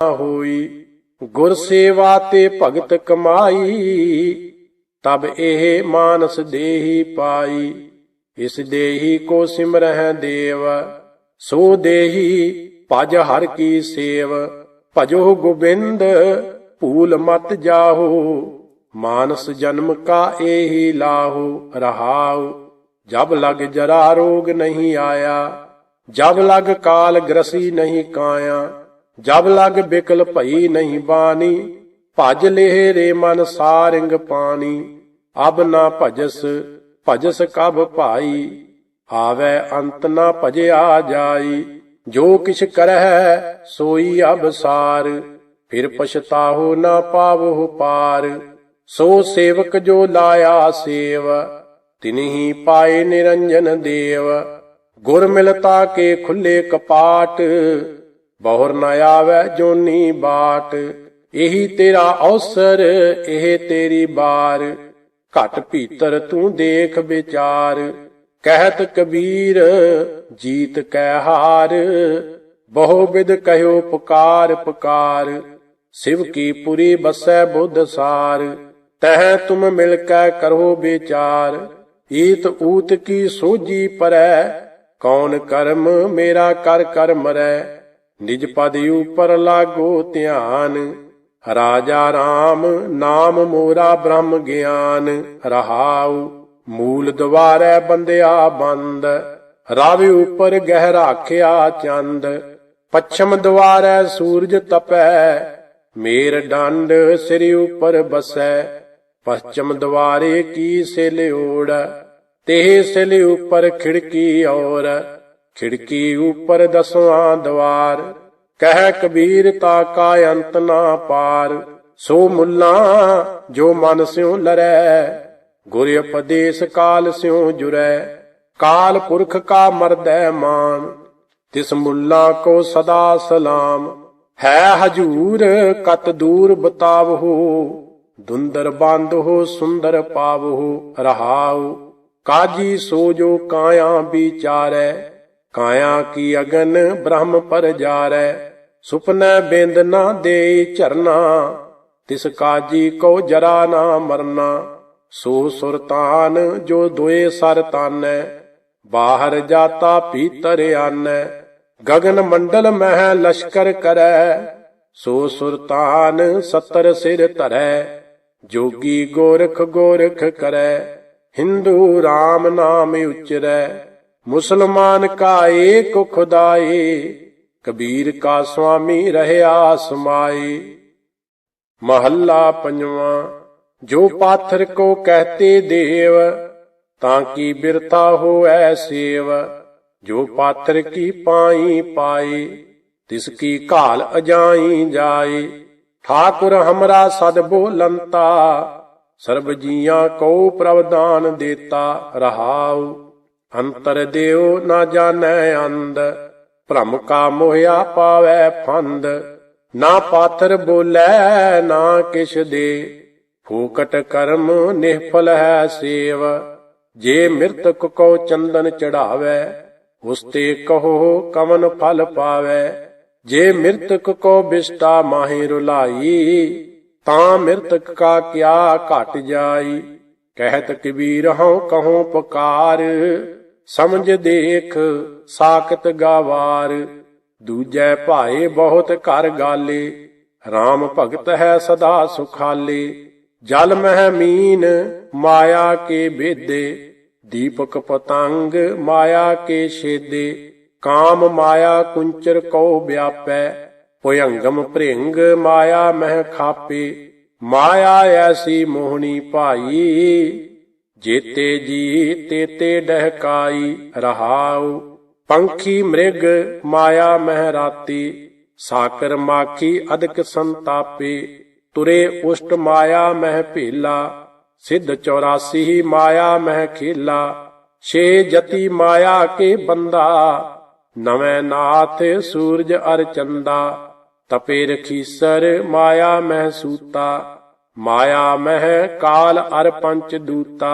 ਹੋਈ। ਗੁਰ ਸੇਵਾ ਤੇ ਭਗਤ ਕਮਾਈ, ਤਬ ਇਹ ਮਾਨਸ ਦੇਹੀ ਪਾਈ। ਇਸ ਦੇਹੀ ਕੋ ਸਿਮਰਹਿ ਦੇਵ, ਸੋ ਦੇਹੀ ਭਜ ਹਰ ਕੀ ਸੇਵ। ਭਜੋ ਗੋਬਿੰਦ ਭੂਲ ਮਤ ਜਾਹੋ, ਮਾਨਸ ਜਨਮ ਕਾ ਏਹੀ ਲਾਹੋ। ਰਹਾਉ ਜਬ ਲਗ ਜਰਾ ਰੋਗ ਨਹੀਂ ਆਇਆ, ਜਬ ਲਗ ਕਾਲ ਗ੍ਰਸੀ ਨਹੀਂ ਕਾਇਆ। ਜਬ ਲਗ ਬਿਕਲ ਭਈ ਨਹੀਂ ਬਾਨੀ, ਭਜ ਲੇਹ ਰੇ ਮਨ ਸਾਰਿੰਗ ਪਾਣੀ। ਅਬ ਨਾ ਭਜਸ ਭਜਸ ਕਬ ਭਾਈ, ਆਵੈ ਅੰਤ ਨਾ ਭਜਿਆ ਜਾਈ। ਜੋ ਕਿਛ ਕਰਹਿ ਸੋਈ ਅਬ ਸਾਰ, ਫਿਰ ਪਛਤਾਹੋ ਨਾ ਪਾਵੋ ਪਾਰ। ਸੋ ਸੇਵਕ ਜੋ ਲਾਇਆ ਸੇਵ, ਤਿਨਹੀ ਪਾਏ ਨਿਰੰਜਨ ਦੇਵ। ਗੁਰ ਮਿਲਤਾ ਕੇ ਖੁੱਲੇ ਕਪਾਟ, ਬਹੁਰ ਨ ਆਵੈ ਜੋਨੀ ਬਾਟ। ਇਹੀ ਤੇਰਾ ਅਵਸਰ ਇਹ ਤੇਰੀ ਬਾਰ, ਘਟ ਭੀਤਰ ਤੂੰ ਦੇਖ ਵਿਚਾਰ। ਕਹਿਤ ਕਬੀਰ ਜੀਤ ਕੈ ਹਾਰ, ਬਹੁ ਬਿਦ ਕਹਿਓ ਪੁਕਾਰ ਪੁਕਾਰ। ਸਿਵ ਕੀ ਪੁਰੀ ਬਸੈ ਬੁੱਧ ਸਾਰ, ਤਹਿ ਤੁਮ ਮਿਲ ਕੈ ਕਰੋ ਵਿਚਾਰ। ਈਤ ਊਤ ਕੀ ਸੋਝੀ ਪਰੈ, ਕੌਣ ਕਰਮ ਮੇਰਾ ਕਰ ਕਰ ਮਰੈ। ਨਿਜ ਪਦ ਉਪਰ ਲਾਗੋ ਧਿਆਨ, ਰਾਜਾ ਰਾਮ ਨਾਮ ਮੋਰਾ ਬ੍ਰਹਮ ਗਿਆਨ। ਰਹਾਉ ਮੂਲ ਦੁਆਰੈ ਬੰਦਿਆ ਬੰਦ, ਰਾਵਿ ਉਪਰ ਗਹਿ ਰਾਖਿਆ ਚੰਦ। ਪੱਛਮ ਦੁਆਰੈ ਸੂਰਜ ਤਪੈ, ਮੇਰ ਡੰਡ ਸਿਰ ਉਪਰ ਬਸੈ। ਪশ্ਚਮ ਦੁਆਰੇ ਕੀ ਸਿਲ ਓੜ, ਤੇ ਸਿਲ ਉਪਰ ਖਿੜਕੀ ਔਰ। ਖਿੜਕੀ ਉਪਰ ਦਸਵਾਂ ਦਵਾਰ, ਕਹਿ ਕਬੀਰ ਤਾ ਕਾ ਅੰਤ ਨਾ ਪਾਰ। ਸੋ ਮੁੱਲਾ ਜੋ ਮਨ ਸਿਉ ਲਰੈ, ਗੁਰ ਉਪਦੇਸ਼ ਕਾਲ ਸਿਉ ਜੁਰੈ। ਕਾਲ ਪੁਰਖ ਕਾ ਮਰਦੈ ਮਾਨ, ਤਿਸ ਮੁੱਲਾ ਕੋ ਸਦਾ ਸਲਾਮ। ਹੈ ਹਜੂਰ ਕਤ ਦੂਰ ਬਤਾਵਹੋ, ਦੁੰਦਰ ਬਾਂਧੋ ਸੁੰਦਰ ਪਾਵਹੋ। ਰਹਾਉ ਕਾਜੀ ਸੋ ਜੋ ਕਾਇਆ ਵਿਚਾਰੈ, ਕਾਇਆ ਕੀ ਅਗਨ ਬ੍ਰਹਮ ਪਰ ਜਾਰੈ। ਸੁਪਨੈ ਬਿੰਦ ਨਾ ਦੇ ਝਰਨਾ, ਤਿਸ ਕਾਜੀ ਕੋ ਜਰਾ ਨਾ ਮਰਨਾ। ਸੋ ਸੁਰਤਾਨ ਜੋ ਦੋਏ ਸਰ ਤਾਨੈ, ਬਾਹਰ ਜਾਤਾ ਭੀਤਰ ਆਨੈ। ਗਗਨ ਮੰਡਲ ਮਹਿ ਲਸ਼ਕਰ ਕਰੈ, ਸੋ ਸੁਰਤਾਨ 70 ਸਿਰ ਧਰੈ। ਜੋਗੀ ਗੋਰਖ ਗੋਰਖ ਕਰੈ, ਹਿੰਦੂ ਰਾਮ ਨਾਮ ਉਚਰੈ। ਮੁਸਲਮਾਨ ਕਾ ਏਕ ਖੁਦਾਏ, ਕਬੀਰ ਕਾ ਸੁਆਮੀ ਰਹਿਆ ਸਮਾਏ। ਮਹੱਲਾ ਪੰਜਵਾਂ। ਜੋ ਪਾਥਰ ਕੋ ਕਹਤੇ ਦੇਵ, ਤਾਂ ਕੀ ਬਿਰਥਾ ਹੋਐ ਸੇਵ। ਜੋ ਪਾਥਰ ਕੀ ਪਾਈ ਪਾਏ, ਤਿਸ ਕੀ ਘਾਲ ਅਜਾਈ ਜਾਏ। ਠਾकुर हमरा सद बोलंता, ਸਰਬ ਜੀਆਂ ਕੋ ਪ੍ਰਵਦਾਨ ਦੇਤਾ। ਰਹਾਉ ਅੰਤਰ ਦੇਉ ਨਾ ਜਾਣੈ ਅੰਧ, ਭ੍ਰਮ ਕਾ ਮੋਹਿਆ ਪਾਵੈ ਫੰਦ। ਨਾ ਪਾਥਰ ਬੋਲੇ ਨਾ ਕਿਛ ਦੇ, ਫੂਕਟ ਕਰਮ ਨਿਹਫਲ ਹੈ ਸੇਵ। ਜੇ ਮਿਰਤਕ ਕੋ ਚੰਦਨ ਚੜਾਵੈ, ਉਸ ਤੇ ਕਹੋ ਕਵਨ ਫਲ ਪਾਵੈ। ਜੇ ਮਿਰਤਕ ਕੋ ਬਿਸਟਾ ਮਾਹਿ ਰੁਲਾਈ, ਤਾਂ ਮਿਰਤਕ ਕਾ ਕਿਆ ਘਟ ਜਾਈ। ਕਹਿਤ ਕਬੀਰ ਹਉ ਕਹਉ ਪੁਕਾਰ, ਸਮਝ ਦੇਖ ਸਾਖਤ ਗਾਵਾਰ। ਦੂਜੈ ਭਾਏ ਬਹੁਤ ਘਰ ਗਾਲੇ, RAM ਭਗਤ ਹੈ ਸਦਾ ਸੁਖਾਲੇ। ਜਲ ਮਹਿ ਮੀਨ ਮਾਇਆ ਕੇ ਬੇਦੇ, ਦੀਪਕ ਪਤੰਗ ਮਾਇਆ ਕੇ ਛੇਦੇ। ਕਾਮ ਮਾਇਆ ਕੁੰਚਰ ਕਉ ਵਿਆਪੈ, ਭੁਯੰਗਮ ਭ੍ਰਿੰਗ ਮਾਇਆ ਮਹਿ ਖਾਪੇ। ਮਾਇਆ ਐਸੀ ਮੋਹਣੀ ਭਾਈ, ਜੇਤੇ ਜੀ ਤੇਤੇ ਡਹਿਕਾਈ। ਰਹਾਉ ਪੰਖੀ ਮ੍ਰਿਗ ਮਾਇਆ ਮਹਿ ਰਾਤੀ, ਸਾਕਰ ਮਾਖੀ ਅਦਕ ਸੰਤਾਪੇ। ਤੁਰੇ ਉਸ਼ਟ ਮਾਇਆ ਮਹਿ ਭੇਲਾ, ਸਿੱਧ 84 ਮਾਇਆ ਮਹਿ ਖੇਲਾ। 6 ਜਤੀ ਮਾਇਆ ਕੇ ਬੰਦਾ, ਨਵੇਂ ਨਾਥ ਸੂਰਜ ਅਰ ਚੰਦਾ। ਤਪੇ ਰਖੀਸਰ ਮਾਇਆ ਮਹਿ ਸੂਤਾ, ਮਾਇਆ ਮਹਿ ਕਾਲ ਅਰ ਪੰਚ ਦੂਤਾ।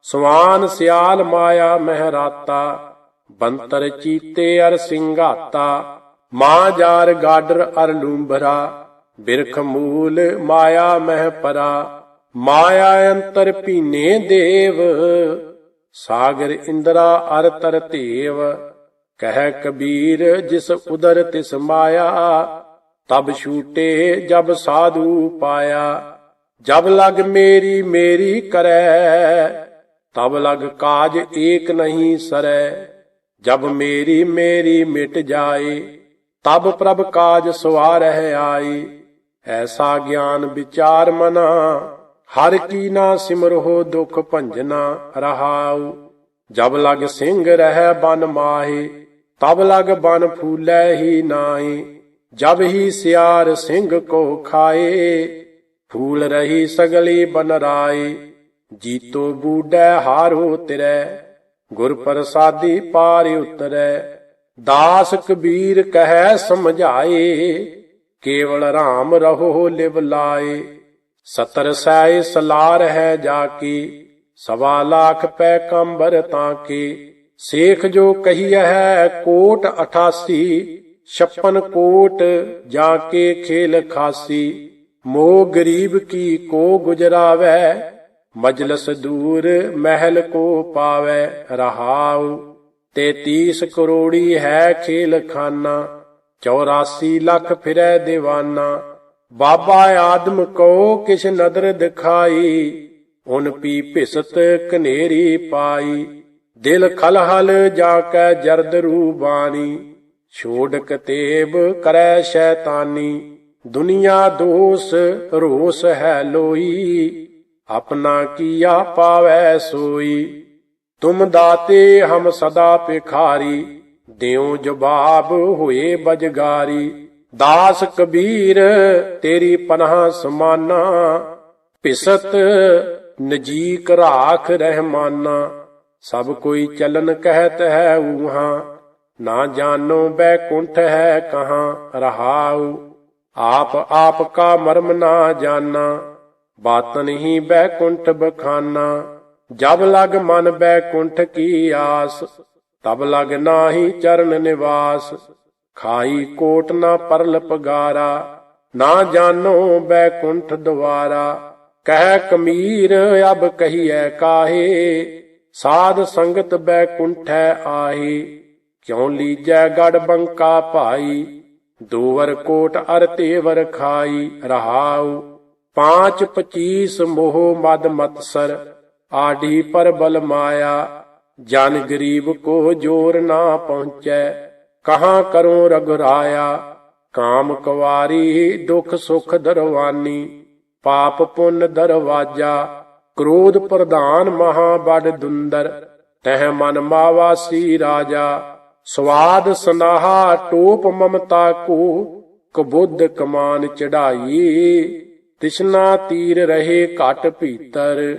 ਸਵਾਨ ਸਿਆਲ ਮਾਇਆ ਮਹਿ ਰਾਤਾ, ਬੰਤਰ ਚੀਤੇ ਅਰ ਸਿੰਘਾਤਾ। ਮਾਂ ਜਾਰ ਗਾਡਰ ਅਰ ਲੂੰਬਰਾ, ਬਿਰਖ ਮੂਲ ਮਾਇਆ ਮਹਿ ਪਰਾ। ਮਾਇਆ ਅੰਤਰ ਭੀਨੇ ਦੇਵ, ਸਾਗਰ ਇੰਦਰਾ ਅਰ ਤਰ ਧੇਵ। ਕਹਿ ਕਬੀਰ ਜਿਸ ਉਦਰ ਤਿਸ ਮਾਇਆ, ਤਬ ਛੂਟੇ ਜਬ ਸਾਧੂ ਪਾਇਆ। ਜਬ ਲਗ ਮੇਰੀ ਮੇਰੀ ਕਰੈ, ਤਬ ਲਗ ਕਾਜ ਏਕ ਨਹੀਂ ਸਰੈ। ਜਬ ਮੇਰੀ ਮੇਰੀ ਮਿਟ ਜਾਏ, ਤਬ ਪ੍ਰਭ ਕਾਜ ਸਵਾਰਹਿ ਆਈ। ਐਸਾ ਗਿਆਨ ਵਿਚਾਰ ਮਨਾ, ਹਰ ਕੀ ਨਾ ਸਿਮਰਹੁ ਦੁਖ ਭੰਜਨਾ ਰਹਾਉ। ਜਬ ਲਗ ਸਿੰਘ ਰਹਿ ਬਨ ਮਾਹੀ, ਤਬ ਲਗ ਬਨ ਫੂਲੈ ਹੀ ਨਾਹੀ। ਜਬ ਹੀ ਸਿਆਰ ਸਿੰਘ ਕੋ ਖਾਏ, ਫੂਲ ਰਹੀ ਸਗਲੀ ਬਨ ਰਾਏ। ਜੀਤੋ ਬੂਢੈ ਹਾਰੋ ਤਿਰੈ, ਗੁਰ ਪ੍ਰਸਾਦੀ ਪਾਰ ਉਤਰੈ। ਦਾਸ ਕਬੀਰ ਕਹਿ ਸਮਝਾਏ, ਕੇਵਲ ਰਾਮ ਰਹੋ ਲਿਵ ਲਾਏ। 70 ਸੈ ਸਲਾਰ ਹੈ ਜਾਕੀ, 1.25 ਲੱਖ ਪੈ ਕੰਬਰ ਤਾਕੀ। ਸੇਖ ਜੋ ਕਹੀਐ ਕੋਟ 88, 56 ਕੋਟ ਜਾਕੇ ਖੇਲ ਖਾਸੀ। ਮੋਹ ਗਰੀਬ ਕੀ ਕੋ ਗੁਜਰਾਵੈ, ਮਜਲਸ ਦੂਰ ਮਹਿਲ ਕੋ ਪਾਵੈ ਰਹਾਉ। 33 ਕਰੋੜੀ ਹੈ ਖੇਲ ਖਾਨਾ, 84 ਲੱਖ ਫਿਰੈ ਦੀਵਾਨਾ। ਬਾਬਾ ਆਦਮ ਕੋ ਕਿਛ ਨਦਰ ਦਿਖਾਈ, ਉਨ ਪੀ ਭਿਸਤ ਕਨੇਰੀ ਪਾਈ। ਦਿਲ ਖਲਹਲ ਜਾ ਕੈ ਜਰਦ ਰੂਬਾਨੀ, ਛੋੜ ਕਤੇਬ ਕਰੈ ਸ਼ੈਤਾਨੀ। ਦੁਨੀਆ ਦੋਸ ਰੋਸ ਹੈ ਲੋਈ, ਆਪਣਾ ਕੀਆ ਪਾਵੈ ਸੋਈ। ਤੁਮ ਦਾਤੇ ਹਮ ਸਦਾ ਭਿਖਾਰੀ, ਦਿਓ ਜਵਾਬ ਹੋਏ ਬਜਗਾਰੀ। ਦਾਸ ਕਬੀਰ ਤੇਰੀ ਪਨਾਹ ਸਮਾਨਾ, ਭਿਸਤ ਨਜੀਕ ਰਾਖ ਰਹਿਮਾਨਾ। ਸਭ ਕੋਈ ਚਲਨ ਕਹਿਤ ਹੈ ਊਹਾਂ, ਨਾ ਜਾਨੋ ਬੈਕੁੰਠ ਹੈ ਕਹਾਂ ਰਹਾਉ। ਆਪ ਆਪ ਕਾ ਮਰਮ ਨਾ ਜਾਨਾ, ਬਾਤਨ ਹੀ ਬੈਕੁੰਠ ਬਖਾਨਾ। ਜਬ ਲਗ ਮਨ ਬੈਕੁੰਠ ਕੀ ਆਸ, ਤਬ ਲਗ ਨਾਹੀ ਚਰਨ ਨਿਵਾਸ। ਖਾਈ ਕੋਟ ਨਾ ਪਰਲ ਪਗਾਰਾ, ਨਾ ਜਾਨੋ ਬੈਕੁੰਠ ਦੁਆਰਾ। ਕਹਿ ਕਮੀਰ ਅਬ ਕਹੀਐ ਕਾਹੇ, ਸਾਧ ਸੰਗਤ ਬੈਕੁੰਠੈ ਆਹੀ। ਕਿਉ ਲੀਜੈ ਗੜ ਬੰਕਾ ਭਾਈ, ਦੋਵਰ ਕੋਟ ਅਰ ਤੇਵਰ ਖਾਈ ਰਹਾਉ। 5 25 ਮੋਹ ਮਦ ਮਤਸਰ, ਆਢੀ ਪਰ ਬਲ ਮਾਇਆ। ਜਨ ਗਰੀਬ ਕੋ ਜੋਰ ਨਾ ਪਹੁੰਚੈ, ਕਹਾਂ ਕਰੋ ਰਘੁਰਾਇਆ। ਕਾਮ ਕੁਵਾਰੀ ਦੁਖ ਸੁਖ ਦਰਵਾਨੀ, ਪਾਪ ਪੁੰਨ ਦਰਵਾਜਾ। ਕ੍ਰੋਧ ਪ੍ਰਧਾਨ ਮਹਾ ਬੜ ਦੁੰਦਰ, ਤਹ ਮਨ ਮਾਵਾਸੀ ਰਾਜਾ। ਸਵਾਦ ਸਨਾਹਾ ਟੋਪ ਮਮਤਾ ਕੋ, ਕਬੁੱਧ ਕਮਾਨ ਚੜਾਈ। ਤਿਸਨਾ ਤੀਰ ਰਹੇ ਘਟ ਭੀਤਰ,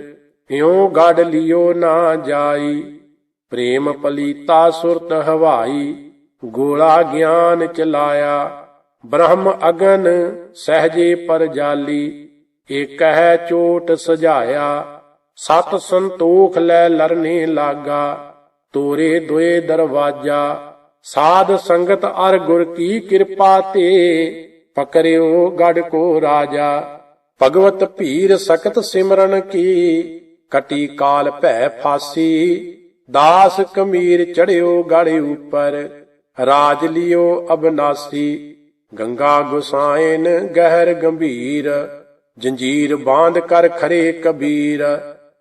ਇਉ ਗੜ ਲਿਓ ਨਾ ਜਾਈ। ਪ੍ਰੇਮ ਪਲੀਤਾ ਸੁਰਤ ਹਵਾਈ, ਗੋਲਾ ਗਿਆਨ ਚਲਾਇਆ। ਬ੍ਰਹਮ ਅਗਨ ਸਹਜੇ ਪਰ ਜਾਲੀ, ਏਕ ਹੈ ਚੋਟ ਸਜਾਇਆ। 7 ਸੰਤੋਖ ਲੈ ਲਰਨੇ ਲਾਗਾ, ਤੋਰੇ ਦੋਏ ਦਰਵਾਜਾ। ਸਾਧ ਸੰਗਤ ਅਰ ਗੁਰ ਕੀ ਕਿਰਪਾ ਤੇ, ਪਕਰਿਓ ਗੜ ਕੋ ਰਾਜਾ। ਭਗਵਤ ਭੀਰ ਸਕਤ ਸਿਮਰਨ ਕੀ, ਕਟੀ ਕਾਲ ਭੈ ਫਾਸੀ। ਦਾਸ ਕਮੀਰ ਚੜਿਓ ਗੜ ਉਪਰ, ਰਾਜ ਲਿਓ ਅਬਨਾਸੀ। ਗੰਗਾ ਗੁਸਾਇਨ ਗਹਿਰ ਗੰਭੀਰ, ਜੰਜੀਰ ਬਾਂਧ ਕਰ ਖਰੇ ਕਬੀਰ।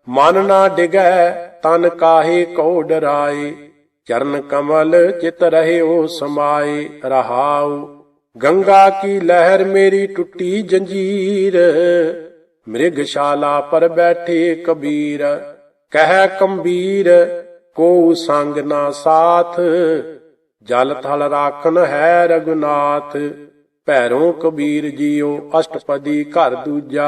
ਮਨ ਨਾ ਡਿਗੈ ਤਨ ਕਾਹੇ ਕਉ ਡਰਾਏ, ਚਰਨ ਕਮਲ ਚਿਤ ਰਹਿਓ ਸਮਾਏ ਰਹਾਉ। ਗੰਗਾ ਕੀ ਲਹਿਰ ਮੇਰੀ ਟੁੱਟੀ ਜੰਜੀਰ, ਮ੍ਰਿਗਸ਼ਾਲਾ ਪਰ ਬੈਠੇ ਕਬੀਰ। ਕਹਿ ਕੰਬੀਰ ਕੋ ਸੰਗ ਨਾ ਸਾਥ, ਜਲ ਥਲ ਰਾਖਨ ਹੈ ਰਘੁਨਾਥ। ਭੈਰੋਂ ਕਬੀਰ ਜੀਓ ਅਸ਼ਟਪਦੀ ਘਰ ਦੂਜਾ।